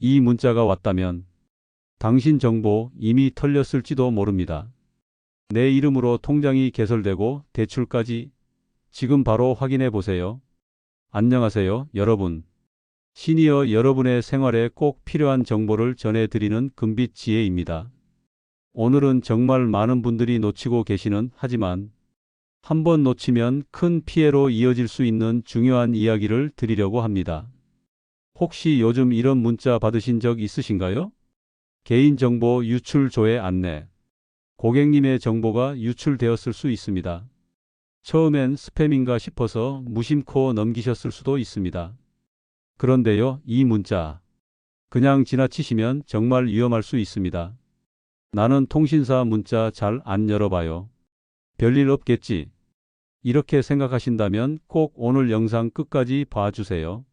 이 문자가 왔다면 당신 정보 이미 털렸을지도 모릅니다. 내 이름으로 통장이 개설되고 대출까지 지금 바로 확인해 보세요. 안녕하세요, 여러분. 시니어 여러분의 생활에 꼭 필요한 정보를 전해드리는 금빛 지혜입니다. 오늘은 정말 많은 분들이 놓치고 계시는 하지만 한번 놓치면 큰 피해로 이어질 수 있는 중요한 이야기를 드리려고 합니다. 혹시 요즘 이런 문자 받으신 적 있으신가요? 개인정보 유출 조회 안내. 고객님의 정보가 유출되었을 수 있습니다. 처음엔 스팸인가 싶어서 무심코 넘기셨을 수도 있습니다. 그런데요, 이 문자 그냥 지나치시면 정말 위험할 수 있습니다. 나는 통신사 문자 잘 안 열어봐요. 별일 없겠지. 이렇게 생각하신다면 꼭 오늘 영상 끝까지 봐주세요.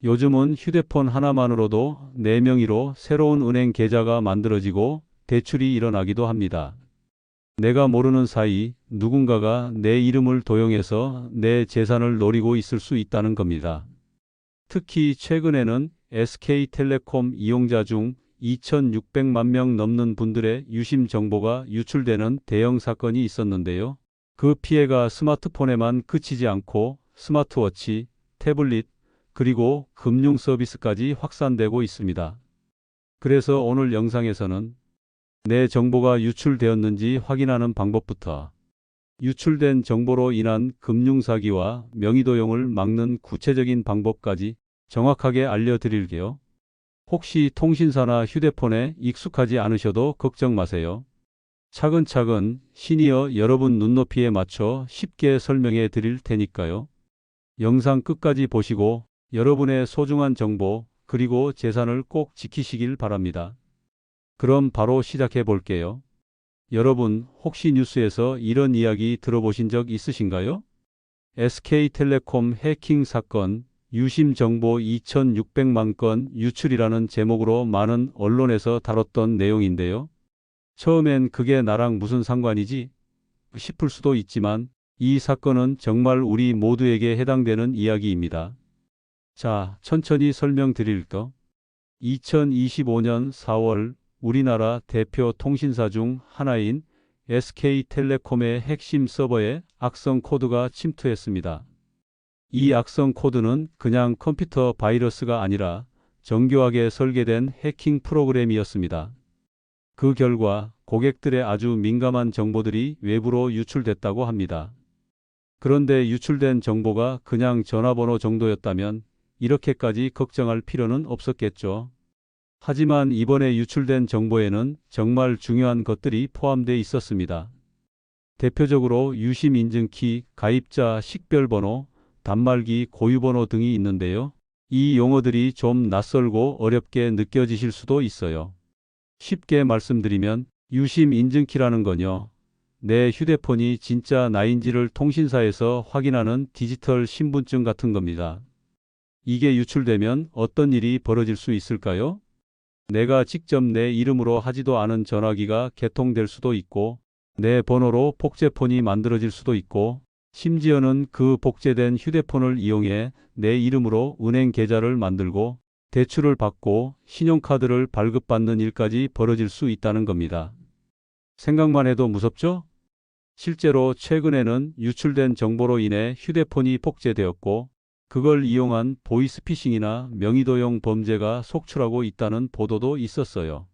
요즘은 휴대폰 하나만으로도 내 명의로 새로운 은행 계좌가 만들어지고 대출이 일어나기도 합니다. 내가 모르는 사이 누군가가 내 이름을 도용해서 내 재산을 노리고 있을 수 있다는 겁니다. 특히 최근에는 SK텔레콤 이용자 중 2,600만 명 넘는 분들의 유심 정보가 유출되는 대형 사건이 있었는데요. 그 피해가 스마트폰에만 그치지 않고 스마트워치, 태블릿, 그리고 금융 서비스까지 확산되고 있습니다. 그래서 오늘 영상에서는 내 정보가 유출되었는지 확인하는 방법부터 유출된 정보로 인한 금융사기와 명의도용을 막는 구체적인 방법까지 정확하게 알려드릴게요. 혹시 통신사나 휴대폰에 익숙하지 않으셔도 걱정 마세요. 차근차근 시니어 여러분 눈높이에 맞춰 쉽게 설명해 드릴 테니까요. 영상 끝까지 보시고 여러분의 소중한 정보 그리고 재산을 꼭 지키시길 바랍니다. 그럼 바로 시작해 볼게요. 여러분 혹시 뉴스에서 이런 이야기 들어보신 적 있으신가요? SK텔레콤 해킹 사건, 유심 정보 2,600만 건 유출이라는 제목으로 많은 언론에서 다뤘던 내용인데요. 처음엔 그게 나랑 무슨 상관이지? 싶을 수도 있지만 이 사건은 정말 우리 모두에게 해당되는 이야기입니다. 자, 천천히 설명드릴게요. 2025년 4월 우리나라 대표 통신사 중 하나인 SK텔레콤의 핵심 서버에 악성 코드가 침투했습니다. 이 악성 코드는 그냥 컴퓨터 바이러스가 아니라 정교하게 설계된 해킹 프로그램이었습니다. 그 결과 고객들의 아주 민감한 정보들이 외부로 유출됐다고 합니다. 그런데 유출된 정보가 그냥 전화번호 정도였다면 이렇게까지 걱정할 필요는 없었겠죠. 하지만 이번에 유출된 정보에는 정말 중요한 것들이 포함되어 있었습니다. 대표적으로 유심 인증키, 가입자 식별번호, 단말기 고유번호 등이 있는데요. 이 용어들이 좀 낯설고 어렵게 느껴지실 수도 있어요. 쉽게 말씀드리면 유심 인증키라는 건요, 내 휴대폰이 진짜 나인지를 통신사에서 확인하는 디지털 신분증 같은 겁니다. 이게 유출되면 어떤 일이 벌어질 수 있을까요? 내가 직접 내 이름으로 하지도 않은 전화기가 개통될 수도 있고, 내 번호로 복제폰이 만들어질 수도 있고, 심지어는 그 복제된 휴대폰을 이용해 내 이름으로 은행 계좌를 만들고 대출을 받고 신용카드를 발급받는 일까지 벌어질 수 있다는 겁니다. 생각만 해도 무섭죠? 실제로 최근에는 유출된 정보로 인해 휴대폰이 복제되었고 그걸 이용한 보이스피싱이나 명의도용 범죄가 속출하고 있다는 보도도 있었어요.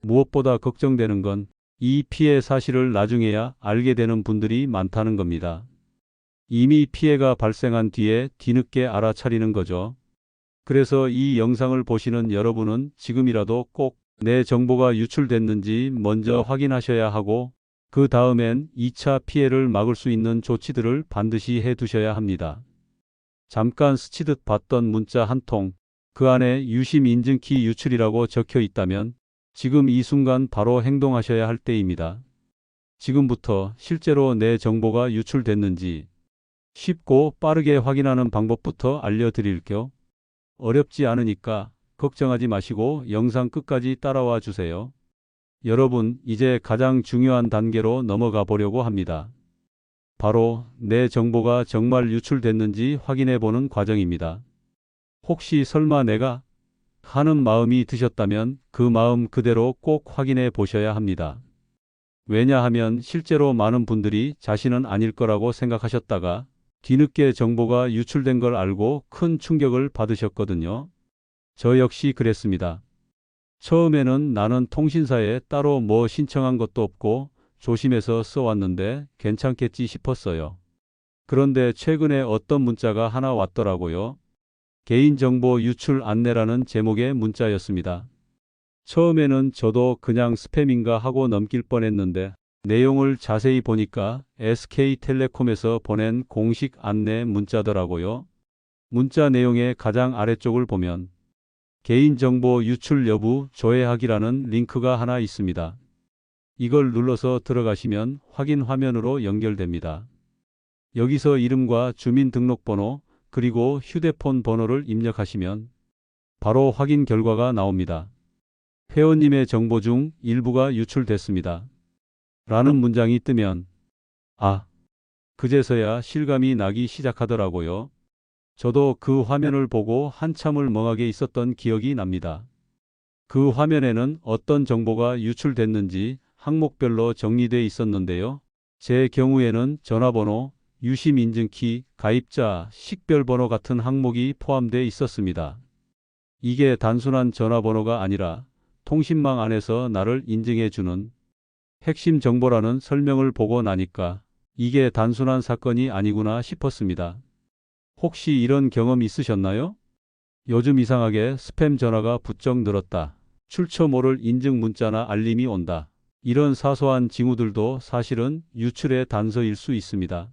무엇보다 걱정되는 건 이 피해 사실을 나중에야 알게 되는 분들이 많다는 겁니다. 이미 피해가 발생한 뒤에 뒤늦게 알아차리는 거죠. 그래서 이 영상을 보시는 여러분은 지금이라도 꼭 내 정보가 유출됐는지 먼저 확인하셔야 하고 그 다음엔 2차 피해를 막을 수 있는 조치들을 반드시 해 두셔야 합니다. 잠깐 스치듯 봤던 문자 한 통, 그 안에 유심 인증키 유출이라고 적혀 있다면 지금 이 순간 바로 행동하셔야 할 때입니다. 지금부터 실제로 내 정보가 유출됐는지 쉽고 빠르게 확인하는 방법부터 알려드릴게요. 어렵지 않으니까 걱정하지 마시고 영상 끝까지 따라와 주세요. 여러분, 이제 가장 중요한 단계로 넘어가 보려고 합니다. 바로 내 정보가 정말 유출됐는지 확인해 보는 과정입니다. 혹시 설마 내가 하는 마음이 드셨다면 그 마음 그대로 꼭 확인해 보셔야 합니다. 왜냐하면 실제로 많은 분들이 자신은 아닐 거라고 생각하셨다가 뒤늦게 정보가 유출된 걸 알고 큰 충격을 받으셨거든요. 저 역시 그랬습니다. 처음에는 나는 통신사에 따로 뭐 신청한 것도 없고 조심해서 써왔는데 괜찮겠지 싶었어요. 그런데 최근에 어떤 문자가 하나 왔더라고요. 개인정보 유출 안내라는 제목의 문자였습니다. 처음에는 저도 그냥 스팸인가 하고 넘길 뻔했는데 내용을 자세히 보니까 SK텔레콤에서 보낸 공식 안내 문자더라고요. 문자 내용의 가장 아래쪽을 보면 개인정보 유출 여부 조회하기라는 링크가 하나 있습니다. 이걸 눌러서 들어가시면 확인 화면으로 연결됩니다. 여기서 이름과 주민등록번호 그리고 휴대폰 번호를 입력하시면 바로 확인 결과가 나옵니다. 회원님의 정보 중 일부가 유출됐습니다. 라는 문장이 뜨면 그제서야 실감이 나기 시작하더라고요. 저도 그 화면을 보고 한참을 멍하게 있었던 기억이 납니다. 그 화면에는 어떤 정보가 유출됐는지 항목별로 정리되어 있었는데요. 제 경우에는 전화번호, 유심인증키, 가입자, 식별번호 같은 항목이 포함되어 있었습니다. 이게 단순한 전화번호가 아니라 통신망 안에서 나를 인증해주는 핵심 정보라는 설명을 보고 나니까 이게 단순한 사건이 아니구나 싶었습니다. 혹시 이런 경험 있으셨나요? 요즘 이상하게 스팸 전화가 부쩍 늘었다. 출처 모를 인증 문자나 알림이 온다. 이런 사소한 징후들도 사실은 유출의 단서일 수 있습니다.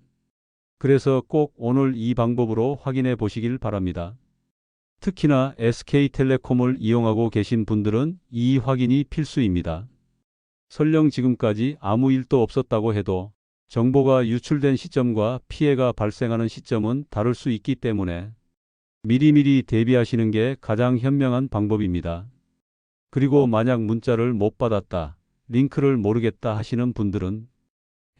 그래서 꼭 오늘 이 방법으로 확인해 보시길 바랍니다. 특히나 SK텔레콤을 이용하고 계신 분들은 이 확인이 필수입니다. 설령 지금까지 아무 일도 없었다고 해도 정보가 유출된 시점과 피해가 발생하는 시점은 다를 수 있기 때문에 미리미리 대비하시는 게 가장 현명한 방법입니다. 그리고 만약 문자를 못 받았다, 링크를 모르겠다 하시는 분들은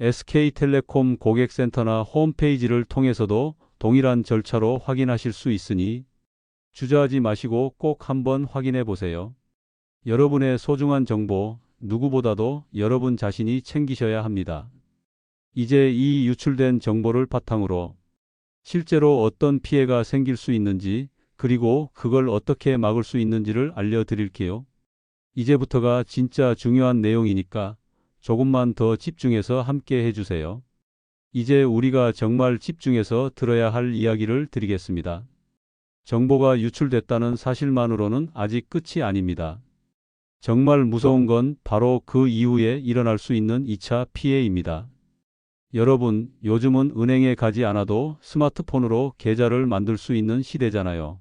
SK텔레콤 고객센터나 홈페이지를 통해서도 동일한 절차로 확인하실 수 있으니 주저하지 마시고 꼭 한번 확인해 보세요. 여러분의 소중한 정보, 누구보다도 여러분 자신이 챙기셔야 합니다. 이제 이 유출된 정보를 바탕으로 실제로 어떤 피해가 생길 수 있는지 그리고 그걸 어떻게 막을 수 있는지를 알려드릴게요. 이제부터가 진짜 중요한 내용이니까 조금만 더 집중해서 함께 해주세요. 이제 우리가 정말 집중해서 들어야 할 이야기를 드리겠습니다. 정보가 유출됐다는 사실만으로는 아직 끝이 아닙니다. 정말 무서운 건 바로 그 이후에 일어날 수 있는 2차 피해입니다. 여러분, 요즘은 은행에 가지 않아도 스마트폰으로 계좌를 만들 수 있는 시대잖아요.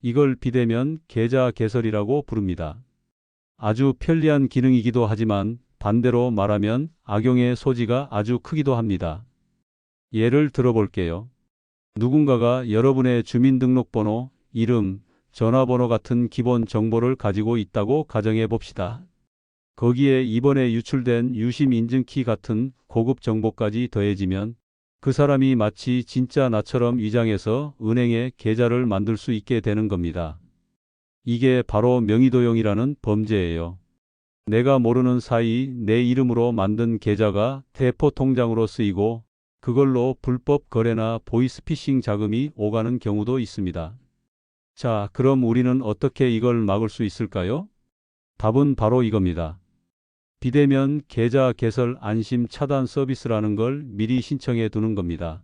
이걸 비대면 계좌 개설이라고 부릅니다. 아주 편리한 기능이기도 하지만 반대로 말하면 악용의 소지가 아주 크기도 합니다. 예를 들어볼게요. 누군가가 여러분의 주민등록번호, 이름, 전화번호 같은 기본 정보를 가지고 있다고 가정해 봅시다. 거기에 이번에 유출된 유심인증키 같은 고급 정보까지 더해지면 그 사람이 마치 진짜 나처럼 위장해서 은행에 계좌를 만들 수 있게 되는 겁니다. 이게 바로 명의도용이라는 범죄예요. 내가 모르는 사이 내 이름으로 만든 계좌가 대포 통장으로 쓰이고 그걸로 불법 거래나 보이스피싱 자금이 오가는 경우도 있습니다. 자, 그럼 우리는 어떻게 이걸 막을 수 있을까요? 답은 바로 이겁니다. 비대면 계좌 개설 안심 차단 서비스라는 걸 미리 신청해 두는 겁니다.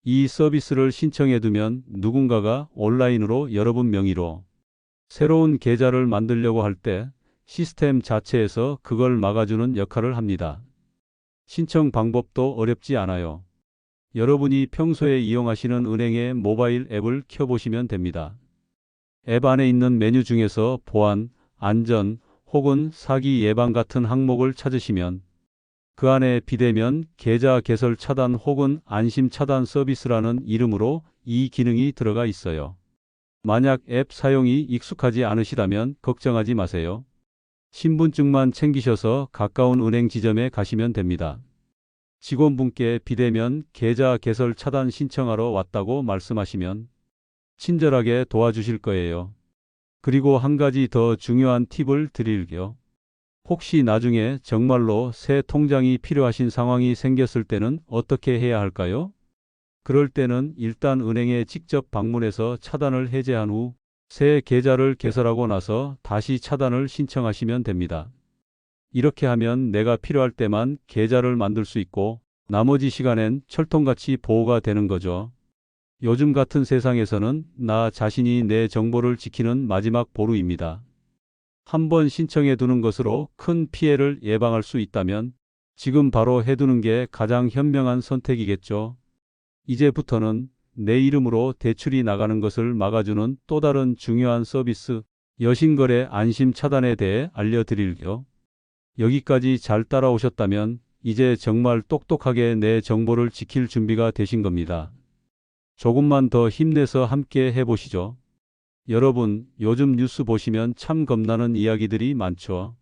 이 서비스를 신청해 두면 누군가가 온라인으로 여러분 명의로 새로운 계좌를 만들려고 할 때 시스템 자체에서 그걸 막아주는 역할을 합니다. 신청 방법도 어렵지 않아요. 여러분이 평소에 이용하시는 은행의 모바일 앱을 켜보시면 됩니다. 앱 안에 있는 메뉴 중에서 보안, 안전, 혹은 사기 예방 같은 항목을 찾으시면 그 안에 비대면 계좌 개설 차단 혹은 안심 차단 서비스라는 이름으로 이 기능이 들어가 있어요. 만약 앱 사용이 익숙하지 않으시다면 걱정하지 마세요. 신분증만 챙기셔서 가까운 은행 지점에 가시면 됩니다. 직원분께 비대면 계좌 개설 차단 신청하러 왔다고 말씀하시면 친절하게 도와주실 거예요. 그리고 한 가지 더 중요한 팁을 드릴게요. 혹시 나중에 정말로 새 통장이 필요하신 상황이 생겼을 때는 어떻게 해야 할까요? 그럴 때는 일단 은행에 직접 방문해서 차단을 해제한 후 새 계좌를 개설하고 나서 다시 차단을 신청하시면 됩니다. 이렇게 하면 내가 필요할 때만 계좌를 만들 수 있고 나머지 시간엔 철통같이 보호가 되는 거죠. 요즘 같은 세상에서는 나 자신이 내 정보를 지키는 마지막 보루입니다. 한번 신청해 두는 것으로 큰 피해를 예방할 수 있다면 지금 바로 해두는 게 가장 현명한 선택이겠죠. 이제부터는 내 이름으로 대출이 나가는 것을 막아주는 또 다른 중요한 서비스, 여신거래 안심 차단에 대해 알려드릴게요. 여기까지 잘 따라오셨다면 이제 정말 똑똑하게 내 정보를 지킬 준비가 되신 겁니다. 조금만 더 힘내서 함께 해보시죠. 여러분, 요즘 뉴스 보시면 참 겁나는 이야기들이 많죠.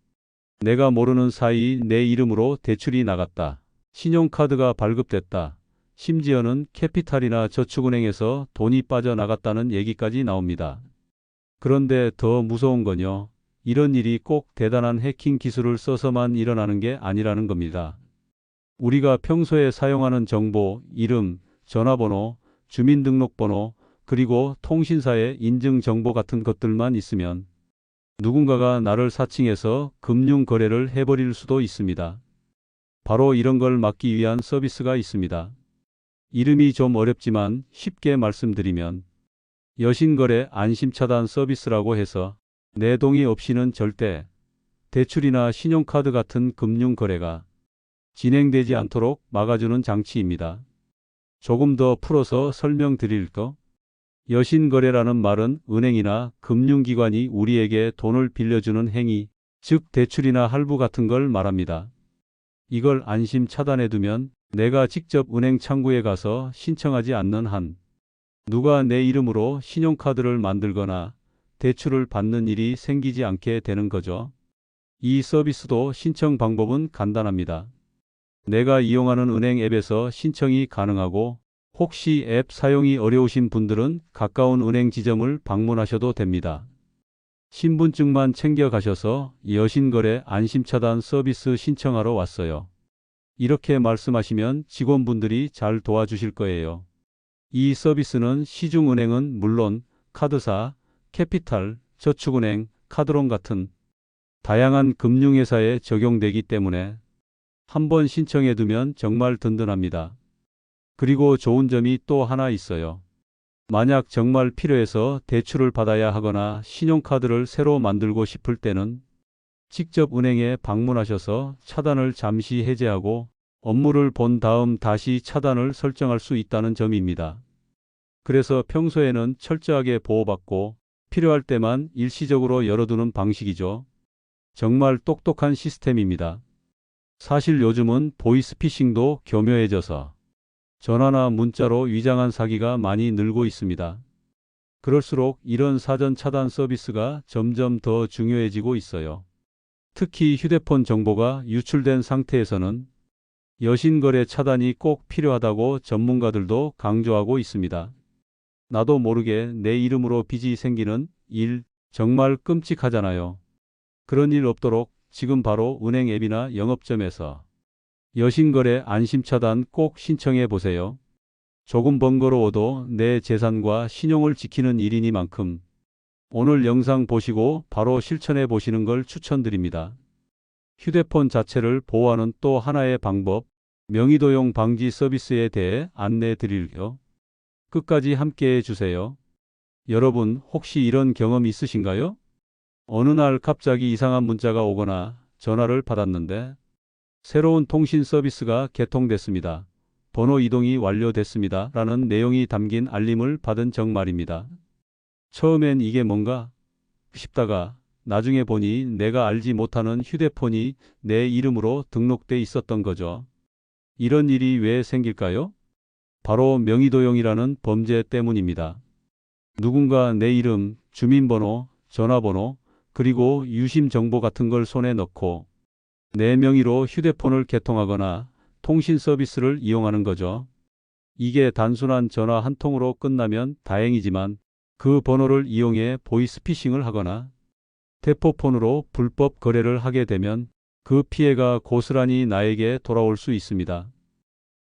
내가 모르는 사이 내 이름으로 대출이 나갔다. 신용카드가 발급됐다. 심지어는 캐피탈이나 저축은행에서 돈이 빠져나갔다는 얘기까지 나옵니다. 그런데 더 무서운 건요. 이런 일이 꼭 대단한 해킹 기술을 써서만 일어나는 게 아니라는 겁니다. 우리가 평소에 사용하는 정보, 이름, 전화번호, 주민등록번호, 그리고 통신사의 인증정보 같은 것들만 있으면 누군가가 나를 사칭해서 금융거래를 해버릴 수도 있습니다. 바로 이런 걸 막기 위한 서비스가 있습니다. 이름이 좀 어렵지만 쉽게 말씀드리면 여신거래 안심차단 서비스라고 해서 내 동의 없이는 절대 대출이나 신용카드 같은 금융거래가 진행되지 않도록 막아주는 장치입니다. 조금 더 풀어서 설명드릴까? 여신거래라는 말은 은행이나 금융기관이 우리에게 돈을 빌려주는 행위, 즉 대출이나 할부 같은 걸 말합니다. 이걸 안심 차단해두면 내가 직접 은행 창구에 가서 신청하지 않는 한 누가 내 이름으로 신용카드를 만들거나 대출을 받는 일이 생기지 않게 되는 거죠. 이 서비스도 신청 방법은 간단합니다. 내가 이용하는 은행 앱에서 신청이 가능하고 혹시 앱 사용이 어려우신 분들은 가까운 은행 지점을 방문하셔도 됩니다. 신분증만 챙겨가셔서 여신거래 안심차단 서비스 신청하러 왔어요. 이렇게 말씀하시면 직원분들이 잘 도와주실 거예요. 이 서비스는 시중은행은 물론 카드사, 캐피탈, 저축은행, 카드론 같은 다양한 금융회사에 적용되기 때문에 한번 신청해두면 정말 든든합니다. 그리고 좋은 점이 또 하나 있어요. 만약 정말 필요해서 대출을 받아야 하거나 신용카드를 새로 만들고 싶을 때는 직접 은행에 방문하셔서 차단을 잠시 해제하고 업무를 본 다음 다시 차단을 설정할 수 있다는 점입니다. 그래서 평소에는 철저하게 보호받고 필요할 때만 일시적으로 열어두는 방식이죠. 정말 똑똑한 시스템입니다. 사실 요즘은 보이스피싱도 교묘해져서 전화나 문자로 위장한 사기가 많이 늘고 있습니다. 그럴수록 이런 사전 차단 서비스가 점점 더 중요해지고 있어요. 특히 휴대폰 정보가 유출된 상태에서는 여신거래 차단이 꼭 필요하다고 전문가들도 강조하고 있습니다. 나도 모르게 내 이름으로 빚이 생기는 일 정말 끔찍하잖아요. 그런 일 없도록 지금 바로 은행 앱이나 영업점에서 여신거래 안심차단 꼭 신청해 보세요. 조금 번거로워도 내 재산과 신용을 지키는 일이니만큼 오늘 영상 보시고 바로 실천해 보시는 걸 추천드립니다. 휴대폰 자체를 보호하는 또 하나의 방법, 명의도용 방지 서비스에 대해 안내 드릴게요. 끝까지 함께 해주세요. 여러분 혹시 이런 경험 있으신가요? 어느 날 갑자기 이상한 문자가 오거나 전화를 받았는데 새로운 통신 서비스가 개통됐습니다. 번호 이동이 완료됐습니다. 라는 내용이 담긴 알림을 받은 적 말입니다. 처음엔 이게 뭔가 싶다가 나중에 보니 내가 알지 못하는 휴대폰이 내 이름으로 등록돼 있었던 거죠. 이런 일이 왜 생길까요? 바로 명의도용이라는 범죄 때문입니다. 누군가 내 이름, 주민번호, 전화번호, 그리고 유심 정보 같은 걸 손에 넣고 내 명의로 휴대폰을 개통하거나 통신 서비스를 이용하는 거죠. 이게 단순한 전화 한 통으로 끝나면 다행이지만 그 번호를 이용해 보이스피싱을 하거나 대포폰으로 불법 거래를 하게 되면 그 피해가 고스란히 나에게 돌아올 수 있습니다.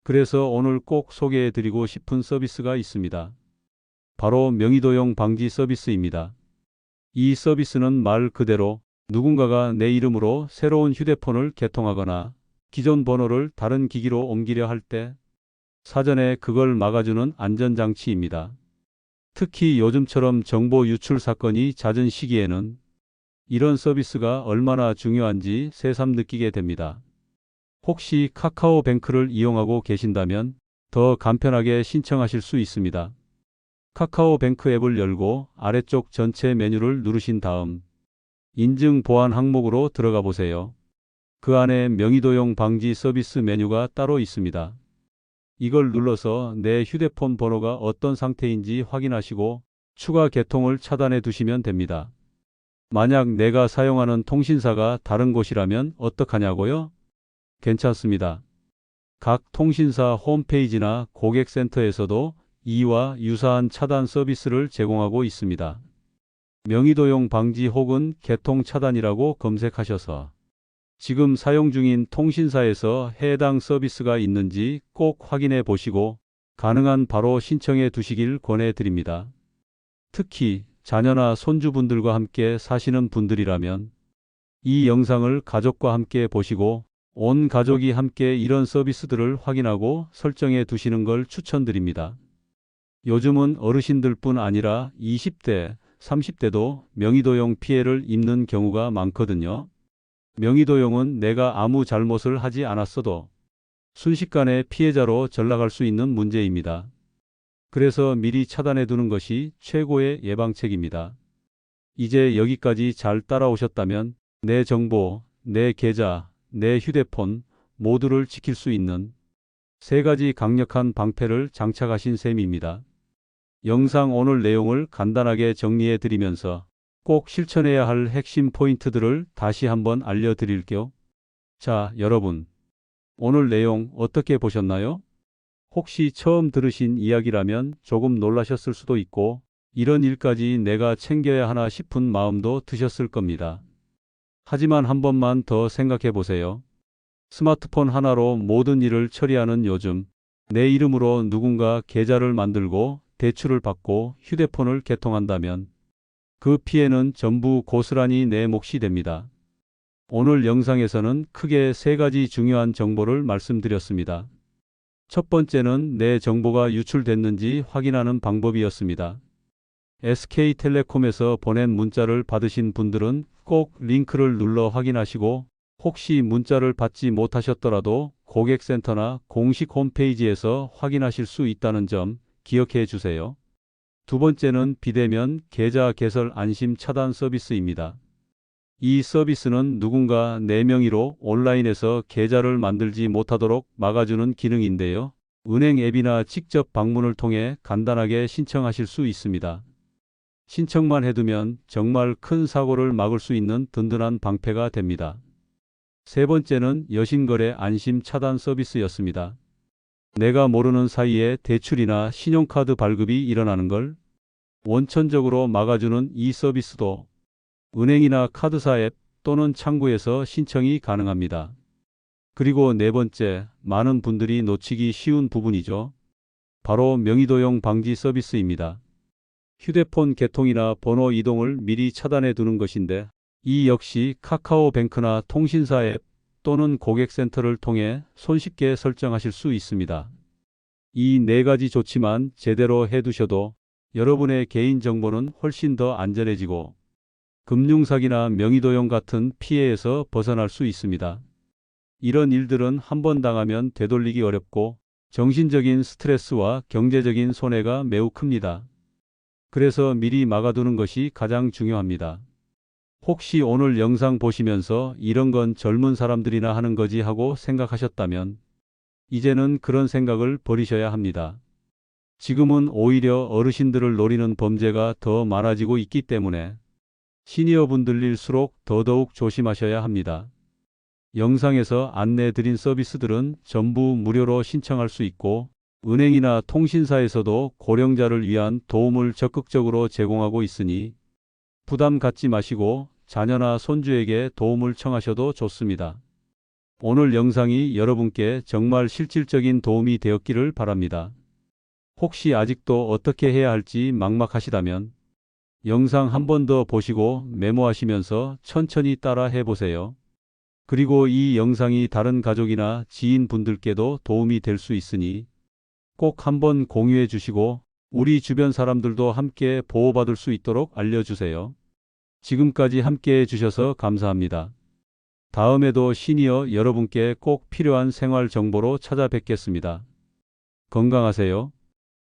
그래서 오늘 꼭 소개해드리고 싶은 서비스가 있습니다. 바로 명의도용 방지 서비스입니다. 이 서비스는 말 그대로 누군가가 내 이름으로 새로운 휴대폰을 개통하거나 기존 번호를 다른 기기로 옮기려 할 때 사전에 그걸 막아주는 안전장치입니다. 특히 요즘처럼 정보 유출 사건이 잦은 시기에는 이런 서비스가 얼마나 중요한지 새삼 느끼게 됩니다. 혹시 카카오뱅크를 이용하고 계신다면 더 간편하게 신청하실 수 있습니다. 카카오뱅크 앱을 열고 아래쪽 전체 메뉴를 누르신 다음 인증 보안 항목으로 들어가 보세요. 그 안에 명의도용 방지 서비스 메뉴가 따로 있습니다. 이걸 눌러서 내 휴대폰 번호가 어떤 상태인지 확인하시고 추가 개통을 차단해 두시면 됩니다. 만약 내가 사용하는 통신사가 다른 곳이라면 어떡하냐고요? 괜찮습니다. 각 통신사 홈페이지나 고객센터에서도 이와 유사한 차단 서비스를 제공하고 있습니다. 명의도용 방지 혹은 개통 차단이라고 검색하셔서 지금 사용 중인 통신사에서 해당 서비스가 있는지 꼭 확인해 보시고 가능한 바로 신청해 두시길 권해 드립니다. 특히 자녀나 손주분들과 함께 사시는 분들이라면 이 영상을 가족과 함께 보시고 온 가족이 함께 이런 서비스들을 확인하고 설정해 두시는 걸 추천드립니다. 요즘은 어르신들뿐 아니라 20대, 30대도 명의도용 피해를 입는 경우가 많거든요. 명의도용은 내가 아무 잘못을 하지 않았어도 순식간에 피해자로 전락할 수 있는 문제입니다. 그래서 미리 차단해 두는 것이 최고의 예방책입니다. 이제 여기까지 잘 따라오셨다면 내 정보, 내 계좌, 내 휴대폰 모두를 지킬 수 있는 3가지 강력한 방패를 장착하신 셈입니다. 영상 오늘 내용을 간단하게 정리해 드리면서 꼭 실천해야 할 핵심 포인트들을 다시 한번 알려드릴게요. 자, 여러분. 오늘 내용 어떻게 보셨나요? 혹시 처음 들으신 이야기라면 조금 놀라셨을 수도 있고 이런 일까지 내가 챙겨야 하나 싶은 마음도 드셨을 겁니다. 하지만 한 번만 더 생각해 보세요. 스마트폰 하나로 모든 일을 처리하는 요즘 내 이름으로 누군가 계좌를 만들고 대출을 받고 휴대폰을 개통한다면 그 피해는 전부 고스란히 내 몫이 됩니다. 오늘 영상에서는 크게 3가지 중요한 정보를 말씀드렸습니다. 첫 번째는 내 정보가 유출됐는지 확인하는 방법이었습니다. SK텔레콤에서 보낸 문자를 받으신 분들은 꼭 링크를 눌러 확인하시고 혹시 문자를 받지 못하셨더라도 고객센터나 공식 홈페이지에서 확인하실 수 있다는 점 기억해 주세요. 두 번째는 비대면 계좌 개설 안심 차단 서비스입니다. 이 서비스는 누군가 내 명의로 온라인에서 계좌를 만들지 못하도록 막아주는 기능인데요. 은행 앱이나 직접 방문을 통해 간단하게 신청하실 수 있습니다. 신청만 해두면 정말 큰 사고를 막을 수 있는 든든한 방패가 됩니다. 세 번째는 여신거래 안심 차단 서비스였습니다. 내가 모르는 사이에 대출이나 신용카드 발급이 일어나는 걸 원천적으로 막아주는 이 서비스도 은행이나 카드사 앱 또는 창구에서 신청이 가능합니다. 그리고 네 번째, 많은 분들이 놓치기 쉬운 부분이죠. 바로 명의도용 방지 서비스입니다. 휴대폰 개통이나 번호 이동을 미리 차단해 두는 것인데 이 역시 카카오뱅크나 통신사 앱 또는 고객센터를 통해 손쉽게 설정하실 수 있습니다. 이 4가지 좋지만 제대로 해두셔도 여러분의 개인정보는 훨씬 더 안전해지고 금융사기나 명의도용 같은 피해에서 벗어날 수 있습니다. 이런 일들은 한 번 당하면 되돌리기 어렵고 정신적인 스트레스와 경제적인 손해가 매우 큽니다. 그래서 미리 막아두는 것이 가장 중요합니다. 혹시 오늘 영상 보시면서 이런 건 젊은 사람들이나 하는 거지 하고 생각하셨다면 이제는 그런 생각을 버리셔야 합니다. 지금은 오히려 어르신들을 노리는 범죄가 더 많아지고 있기 때문에 시니어분들일수록 더더욱 조심하셔야 합니다. 영상에서 안내드린 서비스들은 전부 무료로 신청할 수 있고 은행이나 통신사에서도 고령자를 위한 도움을 적극적으로 제공하고 있으니 부담 갖지 마시고 자녀나 손주에게 도움을 청하셔도 좋습니다. 오늘 영상이 여러분께 정말 실질적인 도움이 되었기를 바랍니다. 혹시 아직도 어떻게 해야 할지 막막하시다면 영상 한 번 더 보시고 메모하시면서 천천히 따라 해보세요. 그리고 이 영상이 다른 가족이나 지인분들께도 도움이 될 수 있으니 꼭 한번 공유해 주시고 우리 주변 사람들도 함께 보호받을 수 있도록 알려주세요. 지금까지 함께 해주셔서 감사합니다. 다음에도 시니어 여러분께 꼭 필요한 생활 정보로 찾아뵙겠습니다. 건강하세요.